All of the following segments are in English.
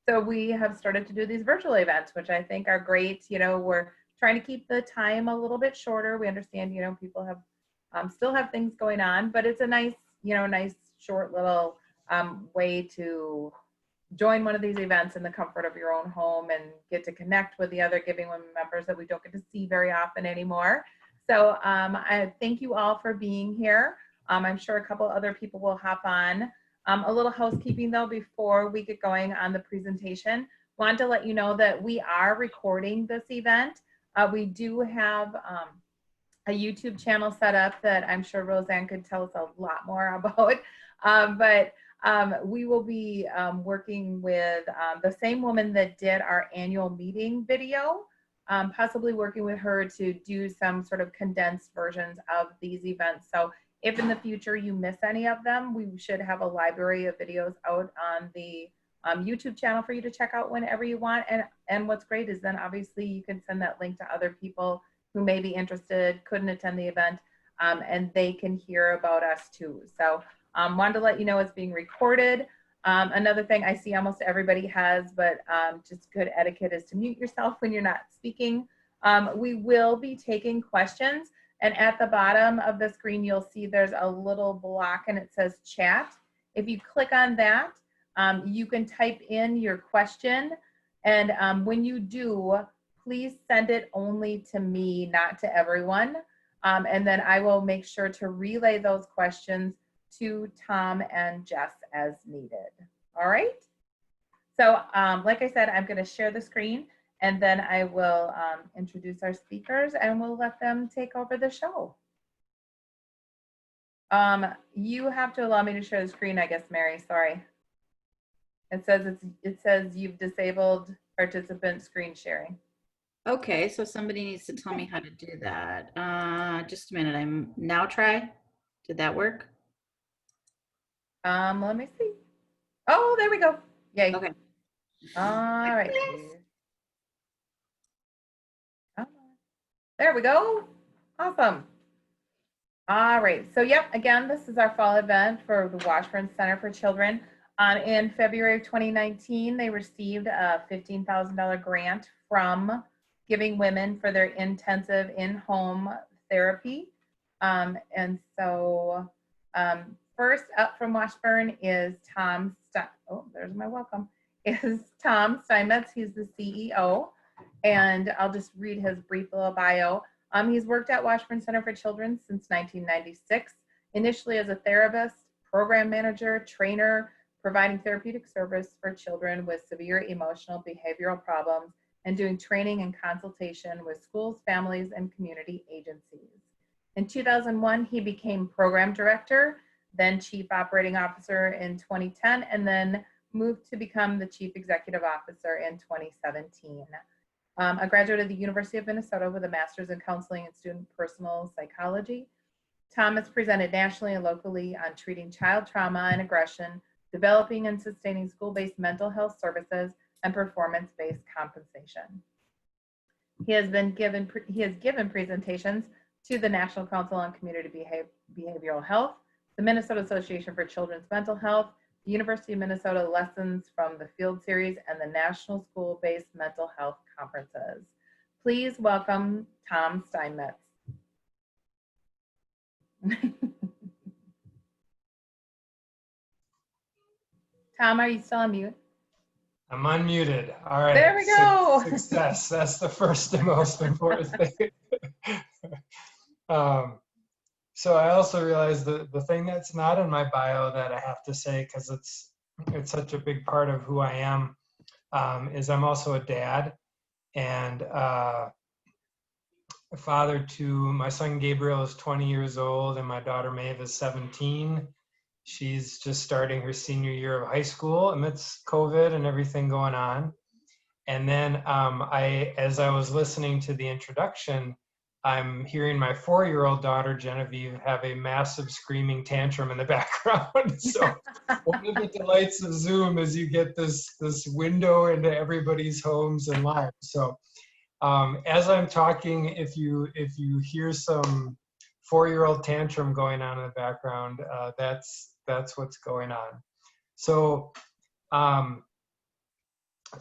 So we have started to do these virtual events, which I think are great. You know, we're trying to keep the time a little bit shorter. We understand, you know, people have still have things going on, but it's a nice, you know, nice short little way to join one of these events in the comfort of your own home and get to connect with the other Giving Women members that we don't get to see very often anymore. So I thank you all for being here. I'm sure a couple other people will hop on. A little housekeeping though before we get going on the presentation. Wanted to let you know that we are recording this event. We do have a YouTube channel set up that I'm sure Roseanne could tell us a lot more about. But we will be working with the same woman that did our annual meeting video, possibly working with her to do some sort of condensed versions of these events. So if in the future you miss any of them, we should have a library of videos out on the YouTube channel for you to check out whenever you want. And what's great is then obviously you can send that link to other people who may be interested, couldn't attend the event, and they can hear about us too. So wanted to let you know it's being recorded. Another thing I see almost everybody has, but just good etiquette is to mute yourself when you're not speaking. We will be taking questions, and at the bottom of the screen, you'll see there's a little block and it says chat. If you click on that, you can type in your question, and when you do, please send it only to me, not to everyone. And then I will make sure to relay those questions to Tom and Jess as needed. All right. So like I said, I'm going to share the screen and then I will introduce our speakers and we'll let them take over the show. You have to allow me to share the screen, I guess, Mary. Sorry. It says you've disabled participant screen sharing. Okay, so somebody needs to tell me how to do that. Just a minute. I'm now try. Did that work? Let me see. Oh, there we go. Yay. Okay. All right. There we go. Awesome. All right. So, yep, again, this is our fall event for the Washburn Center for Children. In February of 2019, they received a $15,000 grant from Giving Women for their intensive in-home therapy. And so first up from Washburn is Tom Steinmetz. He's the CEO. And I'll just read his brief little bio. He's worked at Washburn Center for Children since 1996, initially as a therapist, program manager, trainer, providing therapeutic service for children with severe emotional behavioral problems, and doing training and consultation with schools, families, and community agencies. In 2001, he became program director, then chief operating officer in 2010, and then moved to become the chief executive officer in 2017. A graduate of the University of Minnesota with a master's in counseling and student personal psychology. Tom has presented nationally and locally on treating child trauma and aggression, developing and sustaining school-based mental health services, and performance-based compensation. He has given presentations to the National Council on Community Behavioral Health, the Minnesota Association for Children's Mental Health, the University of Minnesota Lessons from the Field Series, and the National School-Based Mental Health Conferences. Please welcome Tom Steinmetz. Tom, are you still on mute? I'm unmuted. All right. There we go. Success. That's the first and most important thing. So I also realized that the thing that's not in my bio that I have to say, because it's such a big part of who I am, is I'm also a dad and a father to my son Gabriel is 20 years old and my daughter Maeve is 17. She's just starting her senior year of high school amidst COVID and everything going on. And then as I was listening to the introduction, I'm hearing my 4-year-old daughter, Genevieve, have a massive screaming tantrum in the background. So one of the delights of Zoom is you get this window into everybody's homes and lives. So as I'm talking, if you hear some 4-year-old tantrum going on in the background, that's what's going on. So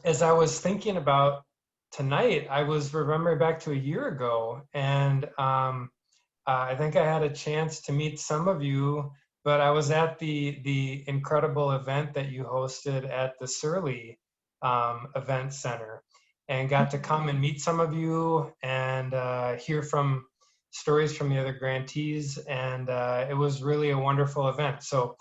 as I was thinking about tonight, I was remembering back to a year ago, and I think I had a chance to meet some of you, but I was at the incredible event that you hosted at the Surly Event Center, and got to come and meet some of you and hear from stories from the other grantees, and it was really a wonderful event. So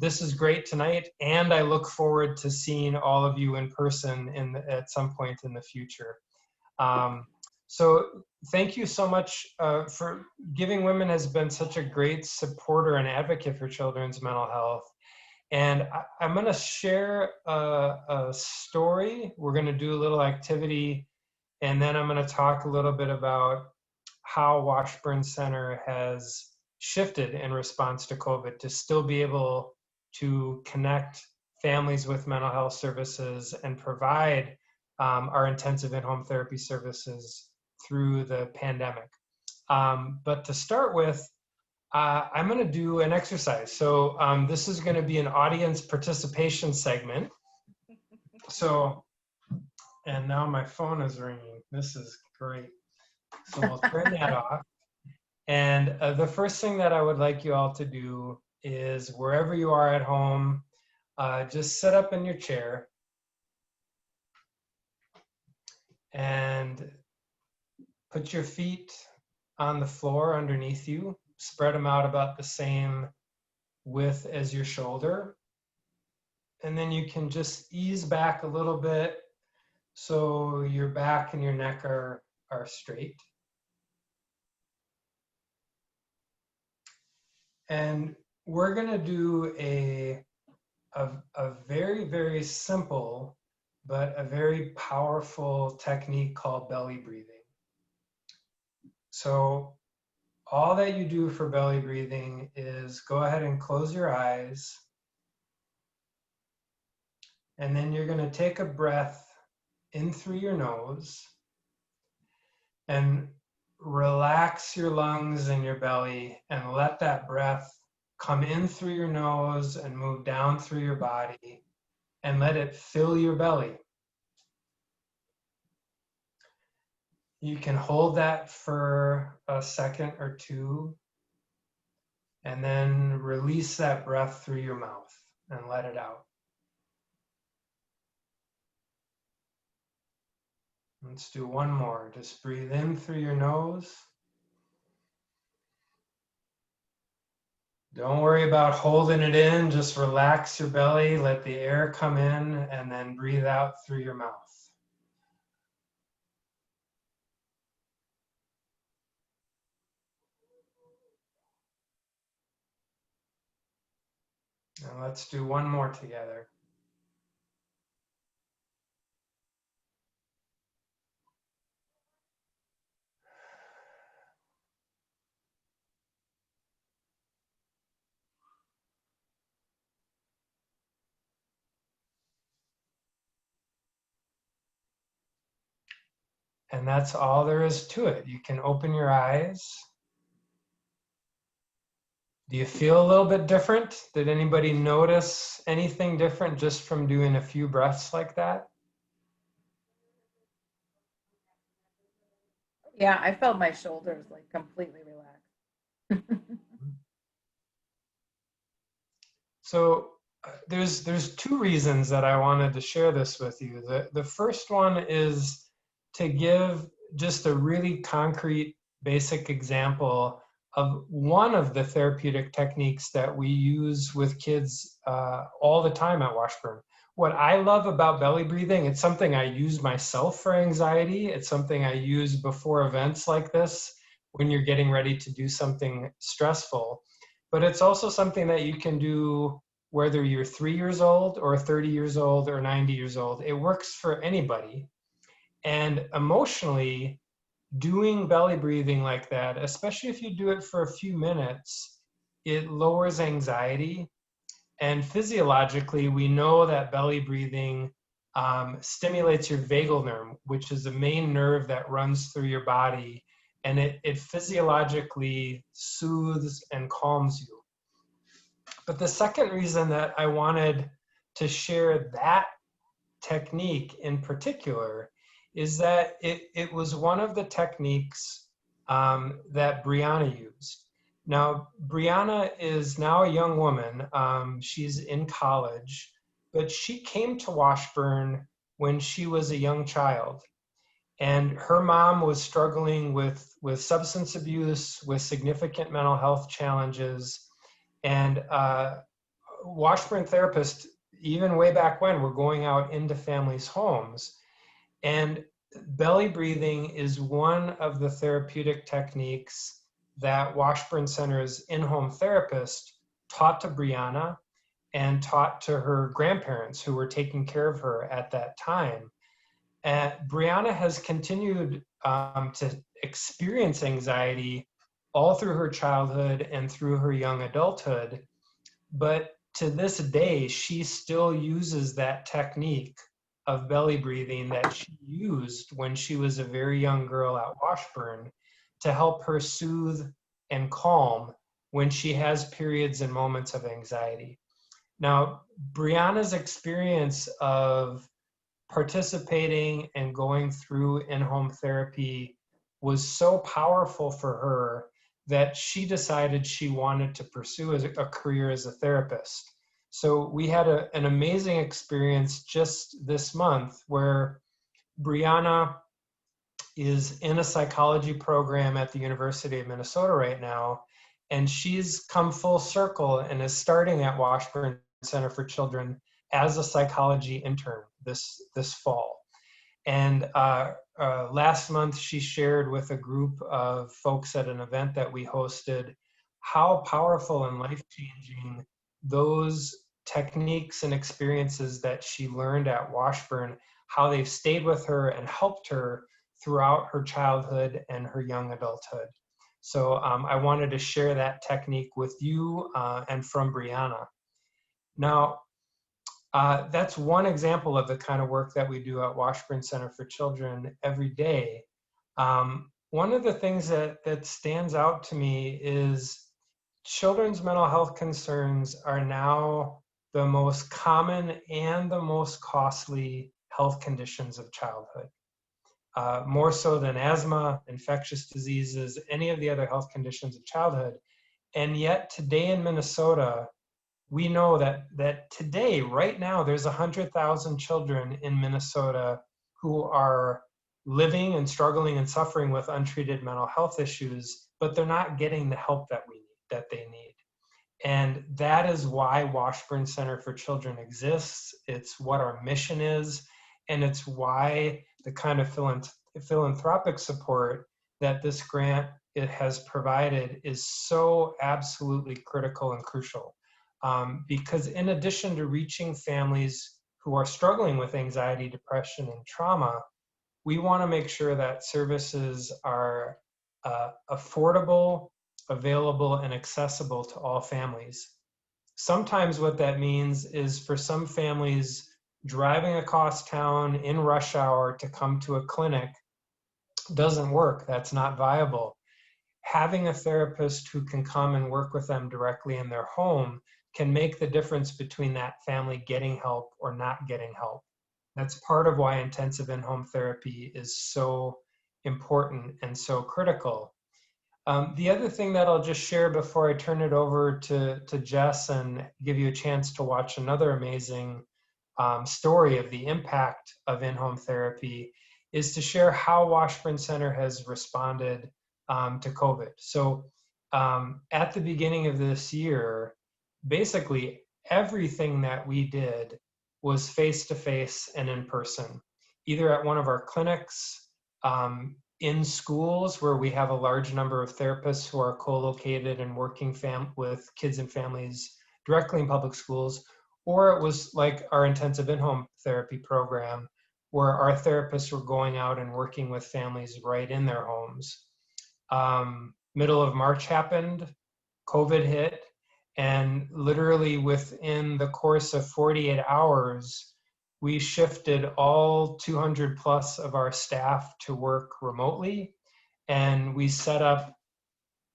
this is great tonight, and I look forward to seeing all of you in person at some point in the future. So thank you so much for Giving Women has been such a great supporter and advocate for children's mental health. And I'm going to share a story. We're going to do a little activity, and then I'm going to talk a little bit about how Washburn Center has shifted in response to COVID to still be able to connect families with mental health services and provide our intensive in-home therapy services through the pandemic. But to start with, I'm going to do an exercise. So this is going to be an audience participation segment. So, and now my phone is ringing. This is great. So we'll turn that off. And the first thing that I would like you all to do is, wherever you are at home, just sit up in your chair and put your feet on the floor underneath you. Spread them out about the same width as your shoulder. And then you can just ease back a little bit so your back and your neck are straight. And we're going to do a very, very simple, but a very powerful technique called belly breathing. So all that you do for belly breathing is go ahead and close your eyes. And then you're going to take a breath in through your nose and relax your lungs and your belly, and let that breath come in through your nose and move down through your body, and let it fill your belly. You can hold that for a second or two, and then release that breath through your mouth and let it out. Let's do one more. Just breathe in through your nose. Don't worry about holding it in. Just relax your belly, let the air come in, and then breathe out through your mouth. And let's do one more together. And that's all there is to it. You can open your eyes. Do you feel a little bit different? Did anybody notice anything different just from doing a few breaths like that? Yeah, I felt my shoulders like completely relaxed. So there's two reasons that I wanted to share this with you. The first one is to give just a really concrete, basic example of one of the therapeutic techniques that we use with kids all the time at Washburn. What I love about belly breathing, it's something I use myself for anxiety. It's something I use before events like this when you're getting ready to do something stressful. But it's also something that you can do whether you're 3 years old or 30 years old or 90 years old. It works for anybody. And emotionally, doing belly breathing like that, especially if you do it for a few minutes, it lowers anxiety. And physiologically, we know that belly breathing stimulates your vagal nerve, which is the main nerve that runs through your body. And it physiologically soothes and calms you. But the second reason that I wanted to share that technique in particular is that it was one of the techniques that Brianna used. Now, Brianna is now a young woman. She's in college, but she came to Washburn when she was a young child. And her mom was struggling with substance abuse, with significant mental health challenges. And Washburn therapists, even way back when, were going out into families' homes. And belly breathing is one of the therapeutic techniques that Washburn Center's in-home therapist taught to Brianna and taught to her grandparents who were taking care of her at that time. And Brianna has continued to experience anxiety all through her childhood and through her young adulthood. But to this day, she still uses that technique of belly breathing that she used when she was a very young girl at Washburn to help her soothe and calm when she has periods and moments of anxiety. Now, Brianna's experience of participating and going through in-home therapy was so powerful for her that she decided she wanted to pursue a career as a therapist. So we had an amazing experience just this month where Brianna is in a psychology program at the University of Minnesota right now, and she's come full circle and is starting at Washburn Center for Children as a psychology intern this fall. And last month, she shared with a group of folks at an event that we hosted how powerful and life-changing those techniques and experiences that she learned at Washburn, how they've stayed with her and helped her throughout her childhood and her young adulthood. So I wanted to share that technique with you and from Brianna. Now, that's one example of the kind of work that we do at Washburn Center for Children every day. One of the things that stands out to me is children's mental health concerns are now the most common and the most costly health conditions of childhood. More so than asthma, infectious diseases, any of the other health conditions of childhood. And yet today in Minnesota, we know that today, right now, there's 100,000 children in Minnesota who are living and struggling and suffering with untreated mental health issues, but they're not getting the help that they need. And that is why Washburn Center for Children exists. It's what our mission is, and it's why the kind of philanthropic support that this grant has provided is so absolutely critical and crucial. Because in addition to reaching families who are struggling with anxiety, depression, and trauma, we want to make sure that services are affordable, available, and accessible to all families. Sometimes what that means is for some families, driving across town in rush hour to come to a clinic doesn't work. That's not viable. Having a therapist who can come and work with them directly in their home can make the difference between that family getting help or not getting help. That's part of why intensive in-home therapy is so important and so critical. The other thing that I'll just share before I turn it over to Jess and give you a chance to watch another amazing story of the impact of in-home therapy is to share how Washburn Center has responded to COVID. So at the beginning of this year, basically everything that we did was face-to-face and in person, either at one of our clinics, in schools where we have a large number of therapists who are co-located and working with kids and families directly in public schools, or it was like our intensive in-home therapy program where our therapists were going out and working with families right in their homes. Middle of March happened, COVID hit, and literally within the course of 48 hours, we shifted all 200 plus of our staff to work remotely, and we set up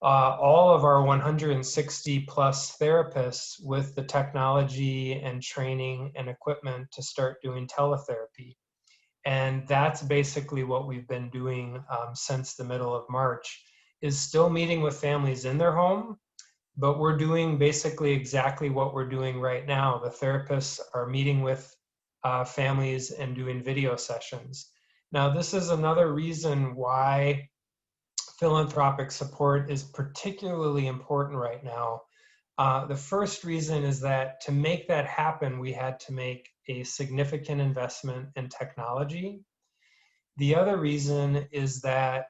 all of our 160 plus therapists with the technology and training and equipment to start doing teletherapy. And that's basically what we've been doing since the middle of March, is still meeting with families in their home, but we're doing basically exactly what we're doing right now. The therapists are meeting with families and doing video sessions. Now, this is another reason why philanthropic support is particularly important right now. The first reason is that to make that happen, we had to make a significant investment in technology. The other reason is that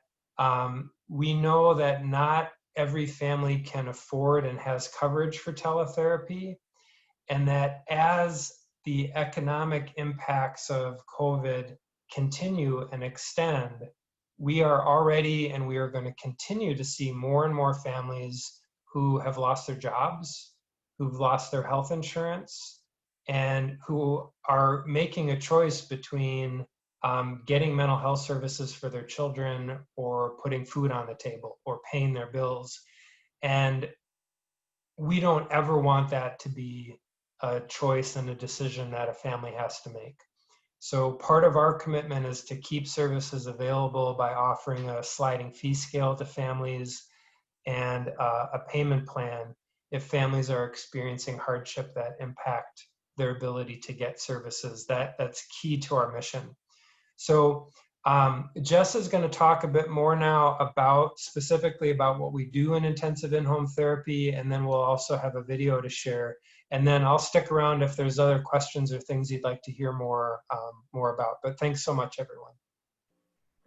we know that not every family can afford and has coverage for teletherapy, and that as the economic impacts of COVID continue and extend, we are already and we are going to continue to see more and more families who have lost their jobs, who've lost their health insurance, and who are making a choice between getting mental health services for their children or putting food on the table or paying their bills. And we don't ever want that to be a choice and a decision that a family has to make. So part of our commitment is to keep services available by offering a sliding fee scale to families and a payment plan if families are experiencing hardship that impact their ability to get services. That's key to our mission. So Jess is going to talk a bit more now about specifically about what we do in intensive in-home therapy, and then we'll also have a video to share. And then I'll stick around if there's other questions or things you'd like to hear more about. But thanks so much, everyone.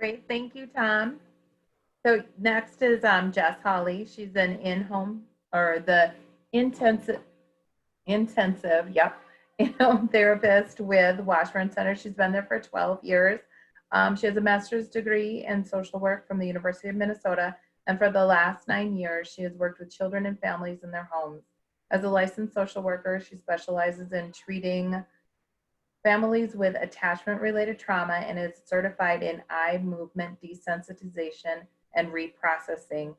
Great, thank you, Tom. So next is Jess Holly. She's an in-home or the intensive, yep, in-home therapist with Washburn Center. She's been there for 12 years. She has a master's degree in social work from the University of Minnesota, and for the last 9 years, she has worked with children and families in their homes. As a licensed social worker, she specializes in treating families with attachment-related trauma and is certified in eye movement desensitization and reprocessing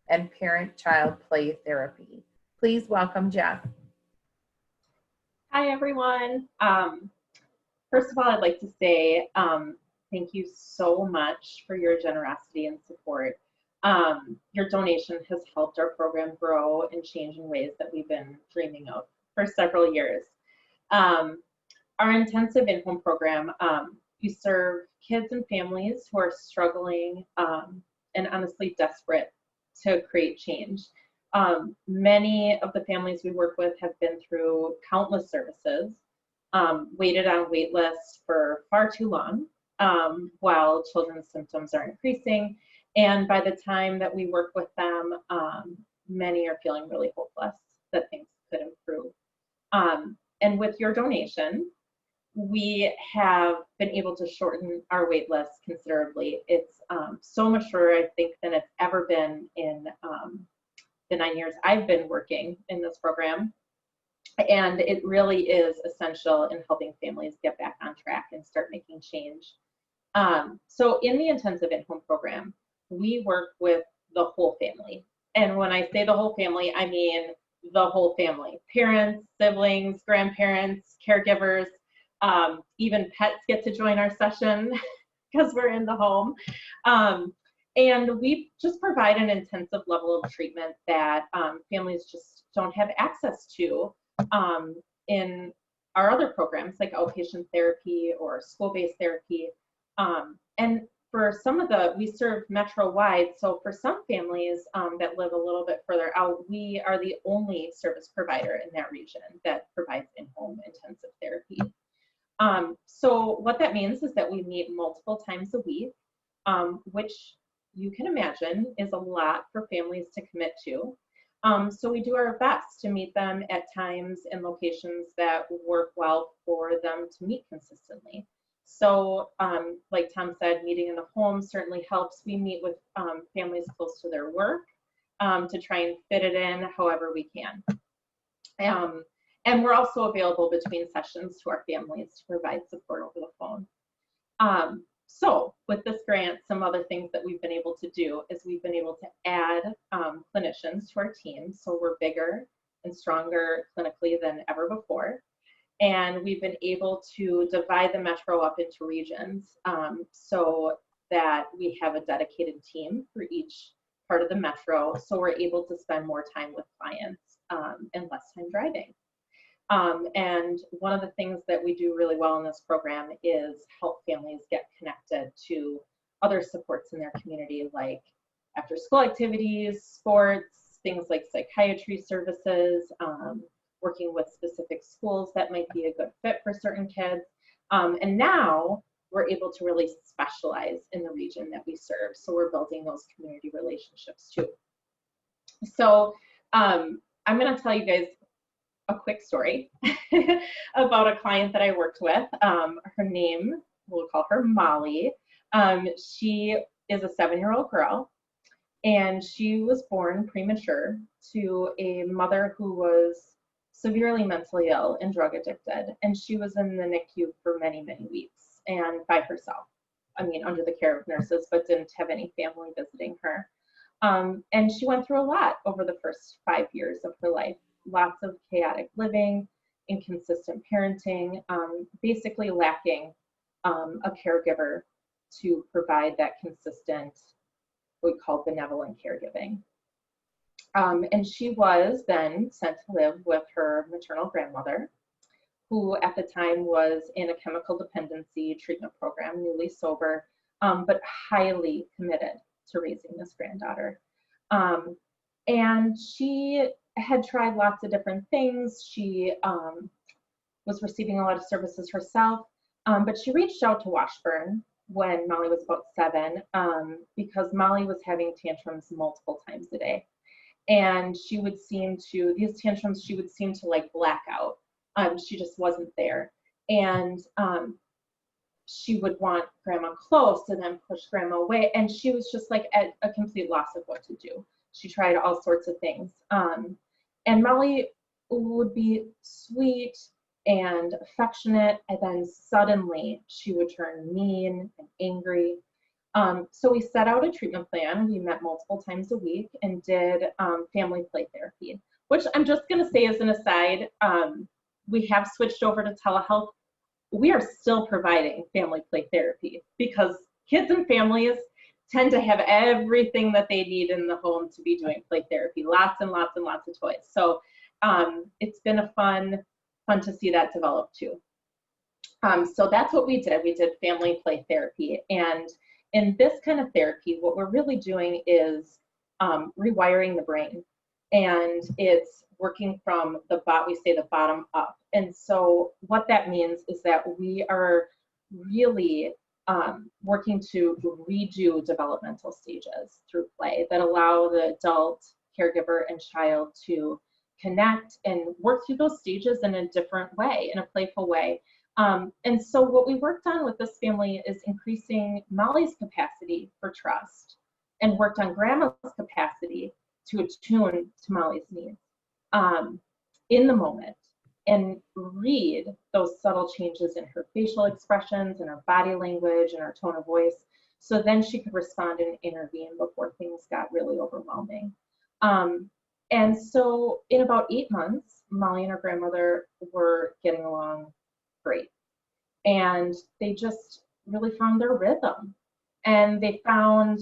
and parent-child play therapy. Please welcome Jess. Hi, everyone. First of all, I'd like to say thank you so much for your generosity and support. Your donation has helped our program grow and change in ways that we've been dreaming of for several years. Our intensive in-home program, we serve kids and families who are struggling and honestly desperate to create change. Many of the families we work with have been through countless services, waited on wait lists for far too long, while children's symptoms are increasing. And by the time that we work with them, many are feeling really hopeless that things could improve. And with your donation, we have been able to shorten our wait lists considerably. It's so much shorter, I think, than it's ever been in the 9 years I've been working in this program. And it really is essential in helping families get back on track and start making change. So in the intensive in-home program, we work with the whole family. And when I say the whole family, I mean the whole family. Parents, siblings, grandparents, caregivers, even pets get to join our session because we're in the home. And we just provide an intensive level of treatment that families just don't have access to in our other programs like outpatient therapy or school-based therapy. And for some of we serve metro-wide, so for some families that live a little bit further out, we are the only service provider in that region that provides in-home intensive therapy. So what that means is that we meet multiple times a week, which you can imagine is a lot for families to commit to. So we do our best to meet them at times and locations that work well for them to meet consistently. So like Tom said, meeting in the home certainly helps. We meet with families close to their work to try and fit it in however we can. And we're also available between sessions to our families to provide support over the phone. So with this grant, some other things that we've been able to do is we've been able to add clinicians to our team. So we're bigger and stronger clinically than ever before. And we've been able to divide the metro up into regions so that we have a dedicated team for each part of the metro. So we're able to spend more time with clients and less time driving. And one of the things that we do really well in this program is help families get connected to other supports in their community, like after school activities, sports, things like psychiatry services, working with specific schools that might be a good fit for certain kids. And now we're able to really specialize in the region that we serve. So we're building those community relationships too. So I'm going to tell you guys a quick story about a client that I worked with. Her name, we'll call her Molly. She is a 7-year-old girl, and she was born premature to a mother who was severely mentally ill and drug addicted. And she was in the NICU for many, many weeks and by herself. I mean, under the care of nurses, but didn't have any family visiting her. And she went through a lot over the first 5 years of her life. Lots of chaotic living, inconsistent parenting, basically lacking a caregiver to provide that consistent, what we call benevolent caregiving. And she was then sent to live with her maternal grandmother, who at the time was in a chemical dependency treatment program, newly sober, but highly committed to raising this granddaughter. And she had tried lots of different things. She was receiving a lot of services herself, but she reached out to Washburn when Molly was about 7, because Molly was having tantrums multiple times a day. And she would seem to, these tantrums, she would seem to like black out. She just wasn't there. And she would want grandma close and then push grandma away. And she was just like at a complete loss of what to do. She tried all sorts of things. And Molly would be sweet and affectionate, and then suddenly she would turn mean and angry. So we set out a treatment plan. We met multiple times a week and did family play therapy, which I'm just going to say as an aside, we have switched over to telehealth. We are still providing family play therapy because kids and families tend to have everything that they need in the home to be doing play therapy, lots and lots and lots of toys. So it's been a fun to see that develop too. So that's what we did. We did family play therapy. And in this kind of therapy, what we're really doing is rewiring the brain. And it's working from the bottom up. And so what that means is that we are really working to redo developmental stages through play that allow the adult, caregiver, and child to connect and work through those stages in a different way, in a playful way. And so what we worked on with this family is increasing Molly's capacity for trust and worked on grandma's capacity to attune to Molly's needs in the moment and read those subtle changes in her facial expressions and her body language and her tone of voice, so then she could respond and intervene before things got really overwhelming. And so in about 8 months, Molly and her grandmother were getting along great. And they just really found their rhythm. And they found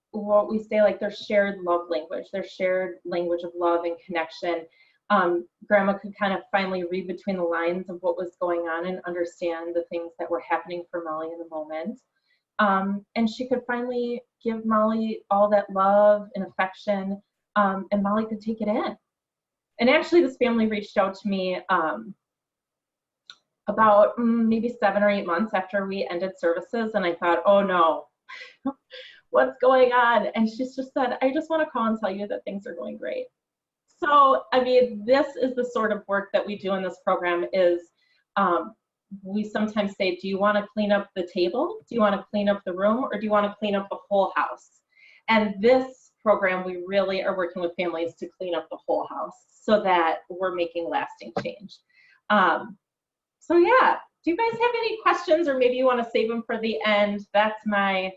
what we say, like their shared love language, their shared language of love and connection. Grandma could kind of finally read between the lines of what was going on and understand the things that were happening for Molly in the moment. And she could finally give Molly all that love and affection, and Molly could take it in. And actually this family reached out to me about maybe 7 or 8 months after we ended services, and I thought, oh no, what's going on? And she's just said, I just want to call and tell you that things are going great. So, I mean, this is the sort of work that we do in this program is we sometimes say, do you want to clean up the table? Do you want to clean up the room? Or do you want to clean up the whole house? And this program, we really are working with families to clean up the whole house so that we're making lasting change. So yeah, do you guys have any questions, or maybe you want to save them for the end? That's my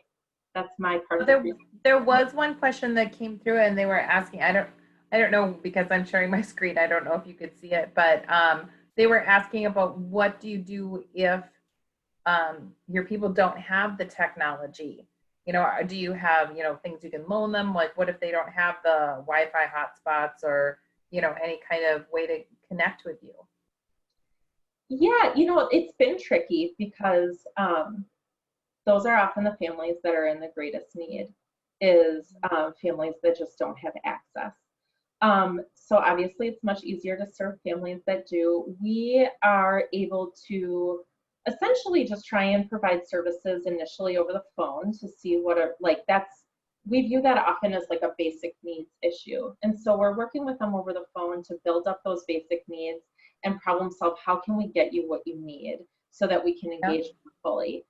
That's my part of the There was one question that came through, and they were asking, I don't know, because I'm sharing my screen, I don't know if you could see it, but they were asking about what do you do if your people don't have the technology? You know, do you have, you know, things you can loan them? Like, what if they don't have the Wi-Fi hotspots or, you know, any kind of way to connect with you? Yeah, you know, it's been tricky because those are often the families that are in the greatest need, is families that just don't have access. So obviously it's much easier to serve families that do. We are able to essentially just try and provide services initially over the phone to see what are, like, we view that often as like a basic needs issue. And so we're working with them over the phone to build up those basic needs and problem solve, how can we get you what you need so that we can engage them fully.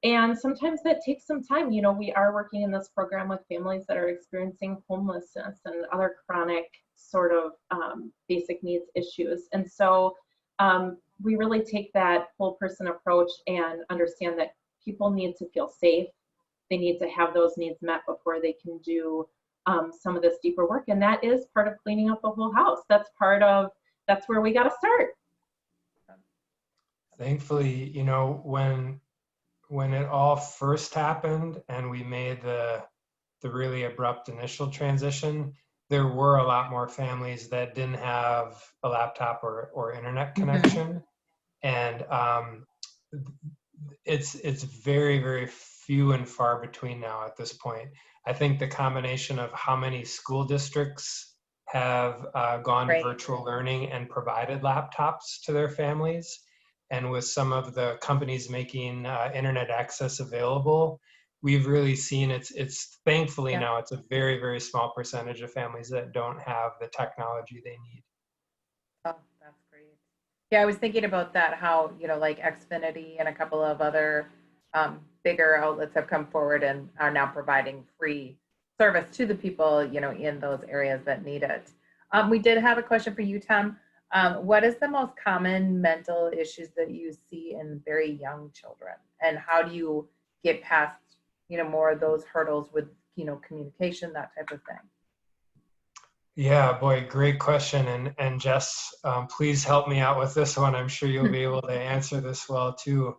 And sometimes that takes some time. You know, we are working in this program with families that are experiencing homelessness and other chronic sort of basic needs issues. And so we really take that whole person approach and understand that people need to feel safe. They need to have those needs met before they can do some of this deeper work. And that is part of cleaning up the whole house. That's where we got to start. Thankfully, you know, when it all first happened and we made the really abrupt initial transition, there were a lot more families that didn't have a laptop or internet connection. And it's very, very few and far between now at this point. I think the combination of how many school districts have gone to virtual learning and provided laptops to their families, and with some of the companies making internet access available, we've really seen it's thankfully now it's a very, very small percentage of families that don't have the technology they need. Oh, that's great. Yeah, I was thinking about that, how, you know, like Xfinity and a couple of other bigger outlets have come forward and are now providing free service to the people, you know, in those areas that need it. We did have a question for you, Tom. What is the most common mental issues that you see in very young children? And how do you get past, you know, more of those hurdles with, you know, communication, that type of thing? Yeah, boy, great question. And Jess, please help me out with this one. I'm sure you'll be able to answer this well too.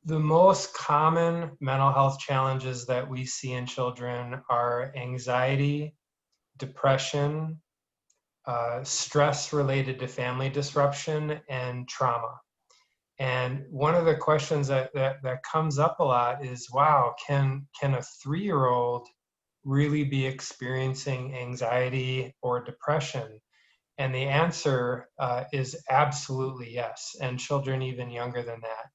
The most common mental health challenges that we see in children are anxiety, depression, stress related to family disruption, and trauma. And one of the questions that comes up a lot is, wow, can a 3-year-old really be experiencing anxiety or depression? And the answer is absolutely yes, and children even younger than that.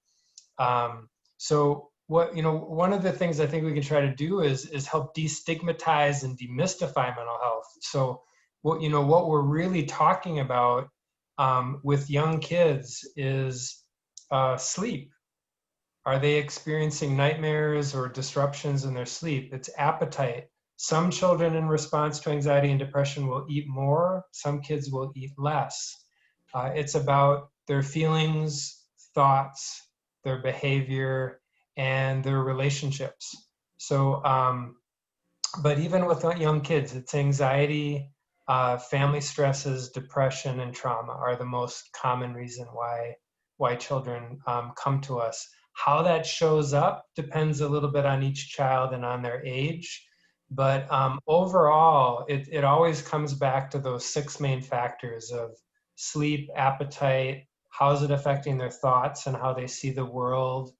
So what, you know, one of the things I think we can try to do is help destigmatize and demystify mental health. So what we're really talking about with young kids is sleep. Are they experiencing nightmares or disruptions in their sleep? It's appetite. Some children in response to anxiety and depression will eat more. Some kids will eat less. It's about their feelings, thoughts, their behavior, and their relationships. So, but even with young kids, it's anxiety, family stresses, depression, and trauma are the most common reason why children come to us. How that shows up depends a little bit on each child and on their age. But overall, it always comes back to those 6 main factors of sleep, appetite, how's it affecting their thoughts and how they see the world,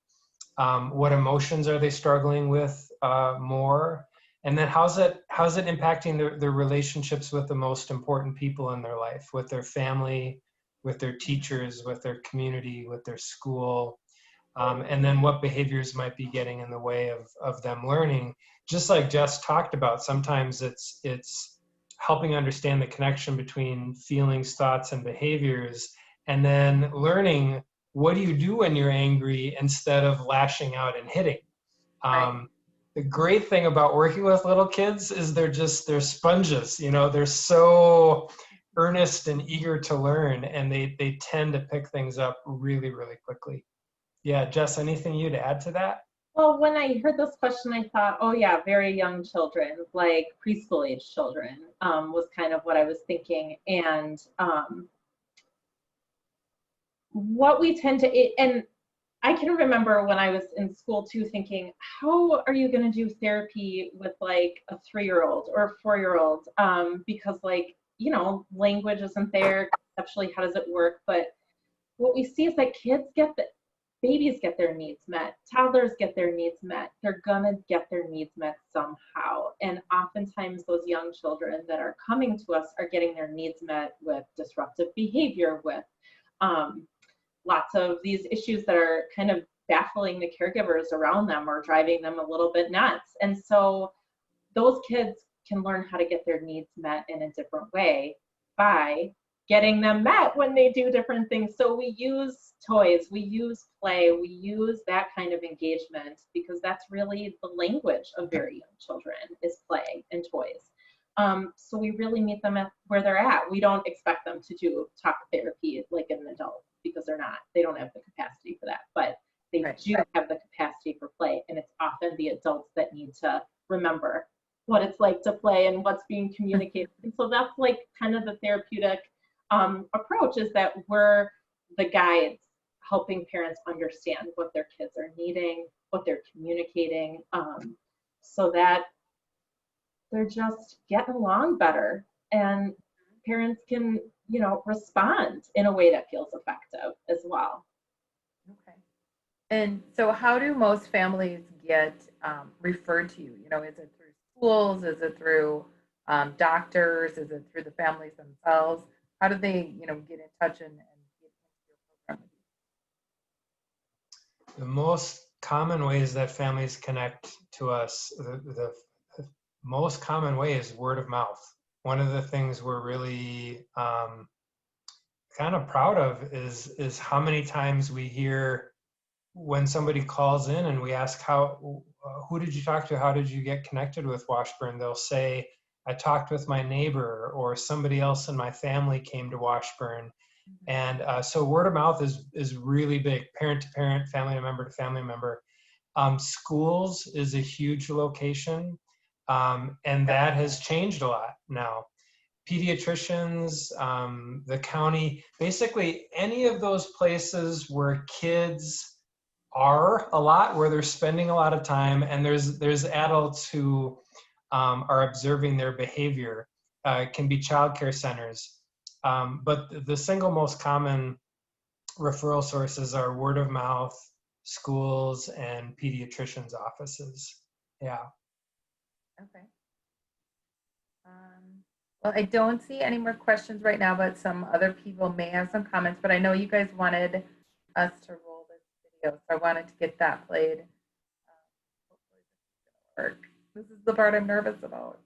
what emotions are they struggling with more, and then how's it impacting their relationships with the most important people in their life, with their family, with their teachers, with their community, with their school. And then what behaviors might be getting in the way of them learning. Just like Jess talked about, sometimes it's helping understand the connection between feelings, thoughts, and behaviors, and then learning, what do you do when you're angry instead of lashing out and hitting? The great thing about working with little kids is they're sponges, you know, they're so earnest and eager to learn, and they tend to pick things up really, really quickly. Yeah, Jess, anything you'd add to that? Well, when I heard this question, I thought, oh yeah, very young children, like preschool age children, was kind of what I was thinking. And what we tend to, and I can remember when I was in school too, thinking, how are you going to do therapy with like a 3-year-old or a 4-year-old? Because like, you know, language isn't there, conceptually, how does it work? But what we see is that babies get their needs met, toddlers get their needs met, they're gonna get their needs met somehow. And oftentimes those young children that are coming to us are getting their needs met with disruptive behavior, with lots of these issues that are kind of baffling the caregivers around them or driving them a little bit nuts. And so those kids can learn how to get their needs met in a different way by getting them met when they do different things. So we use toys, we use play, we use that kind of engagement because that's really the language of very young children is play and toys. So we really meet them at where they're at. We don't expect them to do talk therapy like an adult because they don't have the capacity for that, but they do have the capacity for play. And it's often the adults that need to remember what it's like to play and what's being communicated. And so that's like kind of the therapeutic approach, is that we're the guides helping parents understand what their kids are needing, what they're communicating, so that they're just getting along better and parents can, you know, respond in a way that feels effective as well. Okay. And so how do most families get referred to you? You know, is it through schools? Is it through doctors? Is it through the families themselves? How do they, you know, get in touch and get into your program? The most common ways that families connect to us, the most common way is word of mouth. One of the things we're really kind of proud of is how many times we hear when somebody calls in and we ask, who did you talk to? How did you get connected with Washburn? They'll say, I talked with my neighbor, or somebody else in my family came to Washburn. And so word of mouth is really big, parent to parent, family member to family member. Schools is a huge location, and that has changed a lot now. Pediatricians, the county, basically any of those places where kids are a lot, where they're spending a lot of time, and there's adults who are observing their behavior. Can be childcare centers. But the single most common referral sources are word of mouth, schools, and pediatricians' offices. Yeah. Okay. Well, I don't see any more questions right now, but some other people may have some comments, but I know you guys wanted us to roll this video, so I wanted to get that played. Hopefully this is gonna work. This is the part I'm nervous about.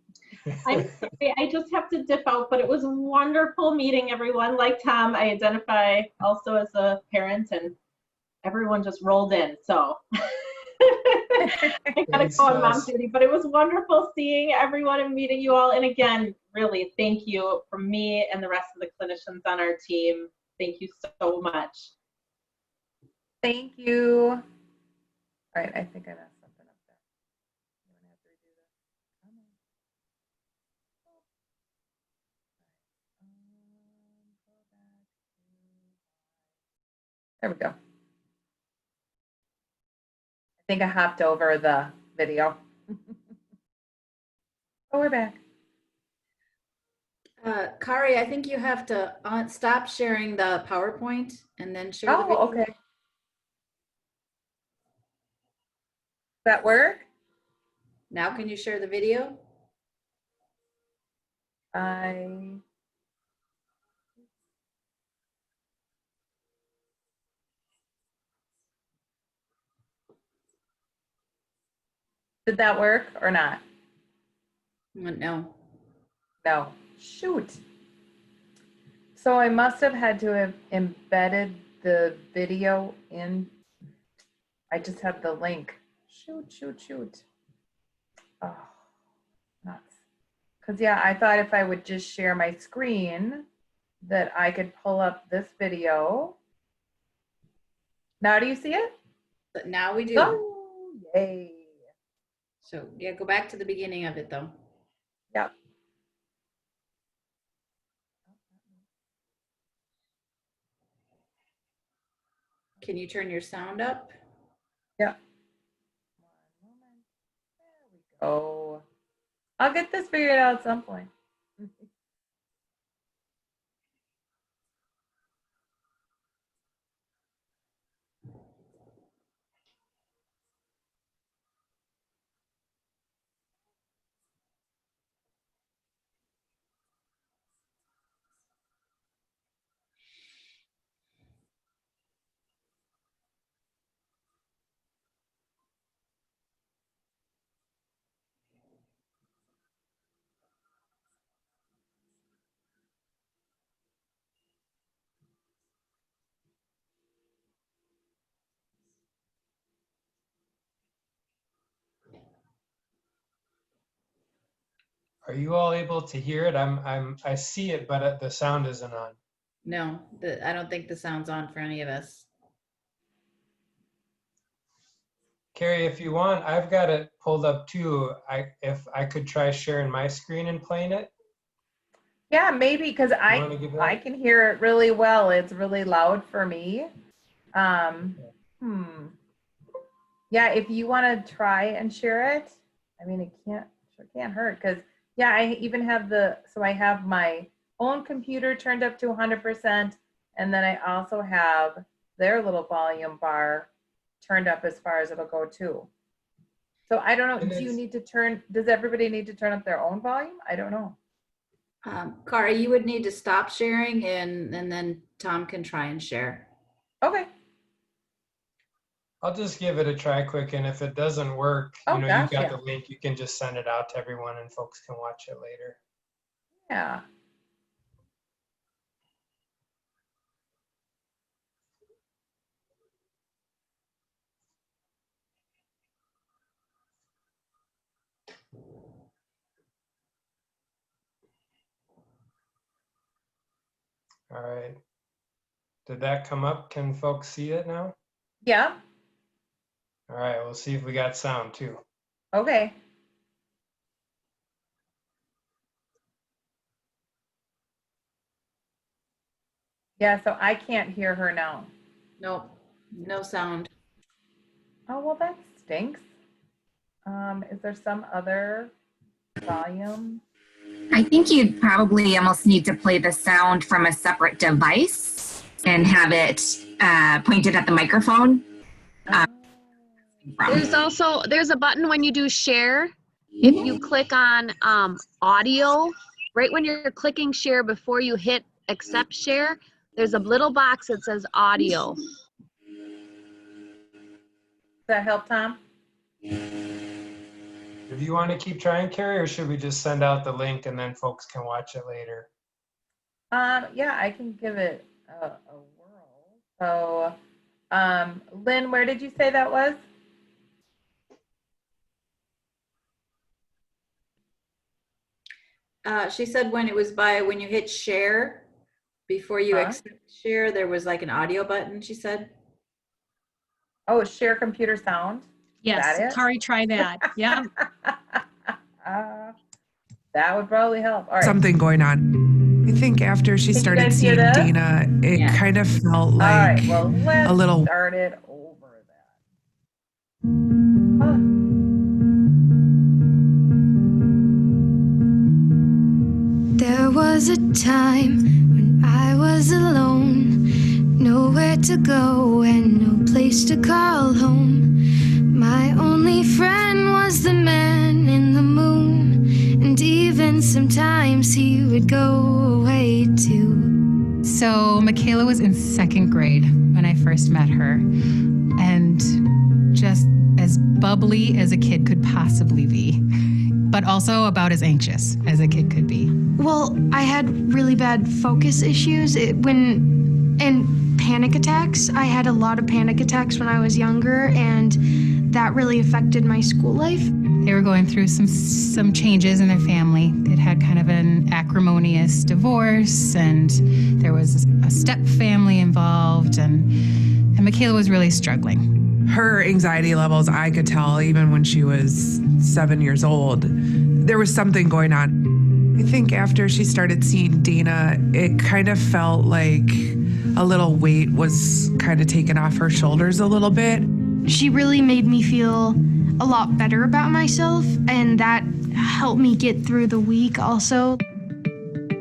I'm sorry, I just have to dip out, but it was wonderful meeting everyone. Like Tom, I identify also as a parent, and everyone just rolled in, so I gotta go on mom duty, but it was wonderful seeing everyone and meeting you all. And again, really thank you from me and the rest of the clinicians on our team. Thank you so much. Thank you. All right, I think I messed something up there. I'm gonna have to redo this. There we go. I think I hopped over the video. Oh, we're back. Kari, I think you have to stop sharing the PowerPoint and then share the video. Oh, okay. Does that work? Now can you share the video? Did that work or not? No. No. Shoot. So I must have had to have embedded the video in. I just have the link. Shoot. Oh, nuts. Because, yeah, I thought if I would just share my screen that I could pull up this video. Now do you see it? But now we do. Oh, Yay. So yeah, go back to the beginning of it though. Yep. Can you turn your sound up? Yep. 1 moment. There we go. I'll get this figured out at some point. Are you all able to hear it? I see it, but the sound isn't on. No, I don't think the sound's on for any of us. Carrie, if you want, I've got it pulled up too. If I could try sharing my screen and playing it. Yeah, maybe because I can hear it really well. It's really loud for me. Yeah, if you want to try and share it, I mean, it can't hurt because yeah, I even have I have my own computer turned up to 100%, and then I also have their little volume bar turned up as far as it'll go too. So I don't know. Does everybody need to turn up their own volume? I don't know. Kara, you would need to stop sharing and then Tom can try and share. Okay. I'll just give it a try quick, and if it doesn't work, you've got the link, you can just send it out to everyone and folks can watch it later. Yeah. All right. Did that come up? Can folks see it now? Yeah. All right, we'll see if we got sound too. Okay. Yeah, so I can't hear her now. Nope, no sound. Oh, well, that stinks. Is there some other volume? I think you'd probably almost need to play the sound from a separate device and have it pointed at the microphone. There's a button when you do share. If you click on audio, right when you're clicking share before you hit accept share, there's a little box that says audio. Does that help, Tom? Do you want to keep trying, Carrie, or should we just send out the link and then folks can watch it later? Yeah, I can give it a whirl. So, Lynn, where did you say that was? She said when you hit share, before you accept share, there was like an audio button, she said. Oh, share computer sound? Yes, Kari, try that. Yeah. That would probably help. All right. Something going on. I think after she started seeing Dana, it kind of felt like let's a little. Start it over that. There was a time when I was alone, nowhere to go and no place to call home. My only friend was the man in the moon, and even sometimes he would go away too. So Michaela was in 2nd grade when I first met her, and just as bubbly as a kid could possibly be, but also about as anxious as a kid could be. Well, I had really bad focus issues and panic attacks. I had a lot of panic attacks when I was younger, and that really affected my school life. They were going through some changes in their family. They'd had kind of an acrimonious divorce, and there was a step family involved, and Michaela was really struggling. her anxiety levels, I could tell even when she was 7 years old, there was something going on. I think after she started seeing Dana, it kind of felt like a little weight was kind of taken off her shoulders a little bit. She really made me feel a lot better about myself, and that helped me get through the week also.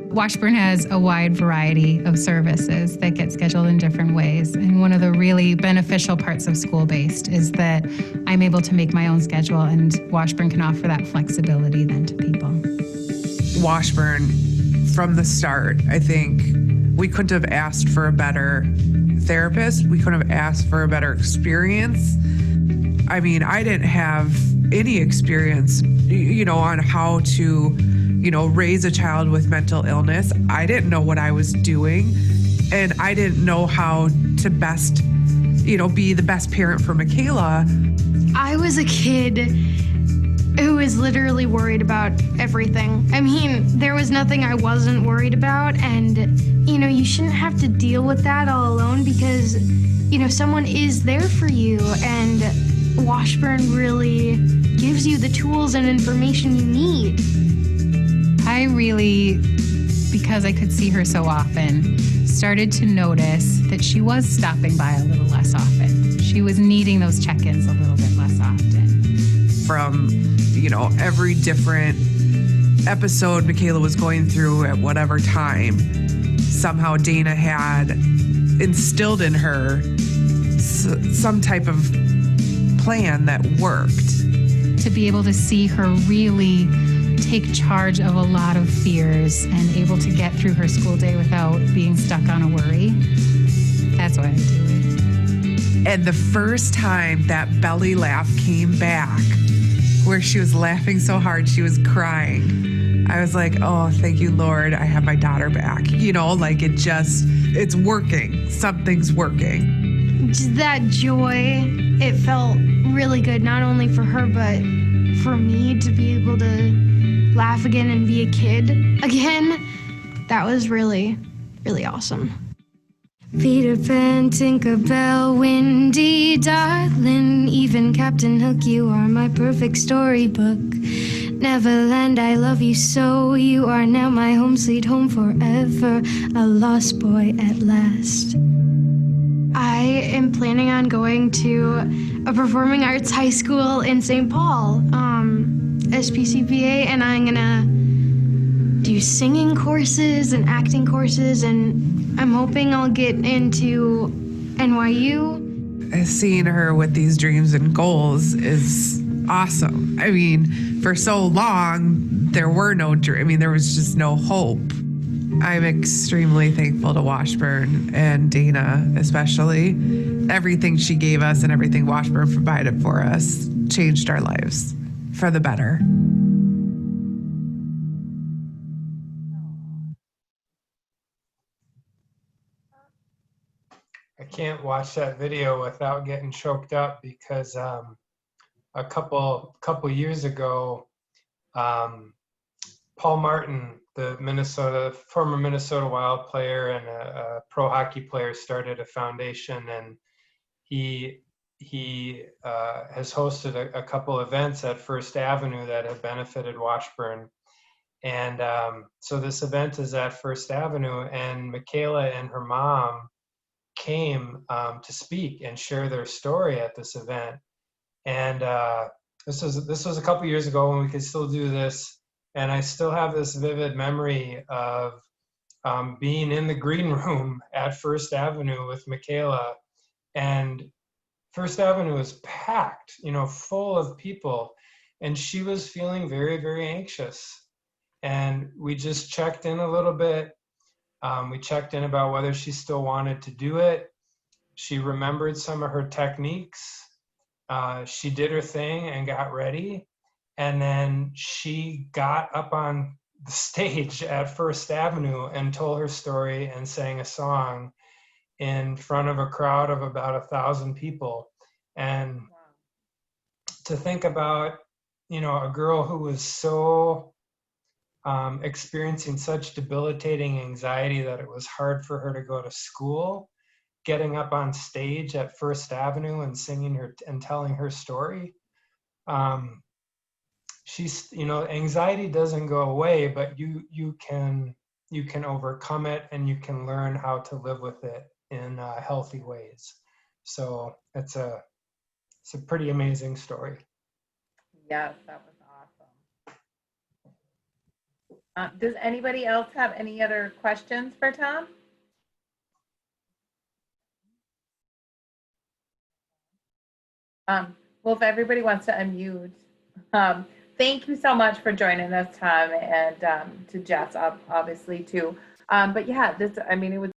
Washburn has a wide variety of services that get scheduled in different ways. And one of the really beneficial parts of school-based is that I'm able to make my own schedule, and Washburn can offer that flexibility then to people. Washburn, from the start, I think we couldn't have asked for a better therapist. We couldn't have asked for a better experience. I mean, I didn't have any experience, on how to, raise a child with mental illness. I didn't know what I was doing, and I didn't know how to best, be the best parent for Michaela. I was a kid who was literally worried about everything. I mean, there was nothing I wasn't worried about, and, you shouldn't have to deal with that all alone because, someone is there for you, and Washburn really gives you the tools and information you need. I really, because I could see her so often, started to notice that she was stopping by a little less often. She was needing those check-ins a little bit less often. From, every different episode Michaela was going through at whatever time, somehow Dana had instilled in her some type of plan that worked. To be able to see her really take charge of a lot of fears and able to get through her school day without being stuck on a worry, that's why I do it. And the first time that belly laugh came back, where she was laughing so hard she was crying, I was like, oh, thank you, Lord, I have my daughter back. It's working. Something's working. Just that joy, it felt really good, not only for her, but for me to be able to laugh again and be a kid again. That was really, really awesome. Peter Pan, Tinkerbell, Wendy, darling, even Captain Hook, you are my perfect storybook. Neverland, I love you so, you are now my home sweet home forever, a lost boy at last. I am planning on going to a performing arts high school in St. Paul, SPCPA, and I'm gonna do singing courses and acting courses, and I'm hoping I'll get into NYU. Seeing her with these dreams and goals is awesome. I mean, for so long, there were no dreams. I mean, there was just no hope. I'm extremely thankful to Washburn and Dana, especially. Everything she gave us and everything Washburn provided for us changed our lives for the better. I can't watch that video without getting choked up because a couple years ago, Paul Martin, the former Minnesota Wild player and a pro hockey player, started a foundation, and he has hosted a couple events at First Avenue that have benefited Washburn. And so this event is at First Avenue, and Michaela and her mom came to speak and share their story at this event. And this was a couple years ago when we could still do this. And I still have this vivid memory of being in the green room at First Avenue with Michaela, and First Avenue was packed, full of people, and she was feeling very, very anxious. And we just checked in a little bit. We checked in about whether she still wanted to do it. She remembered some of her techniques. She did her thing and got ready. And then she got up on the stage at First Avenue and told her story and sang a song in front of a crowd of about 1,000 people. And to think about, a girl who was so experiencing such debilitating anxiety that it was hard for her to go to school, getting up on stage at First Avenue and singing her and telling her story. She's, you know, anxiety doesn't go away, but you can overcome it, and you can learn how to live with it in healthy ways. So it's a pretty amazing story. Yes, that was awesome. Does anybody else have any other questions for Tom? Well, if everybody wants to unmute, thank you so much for joining us, Tom, and to Jess, obviously, too. But yeah, this, I mean, it was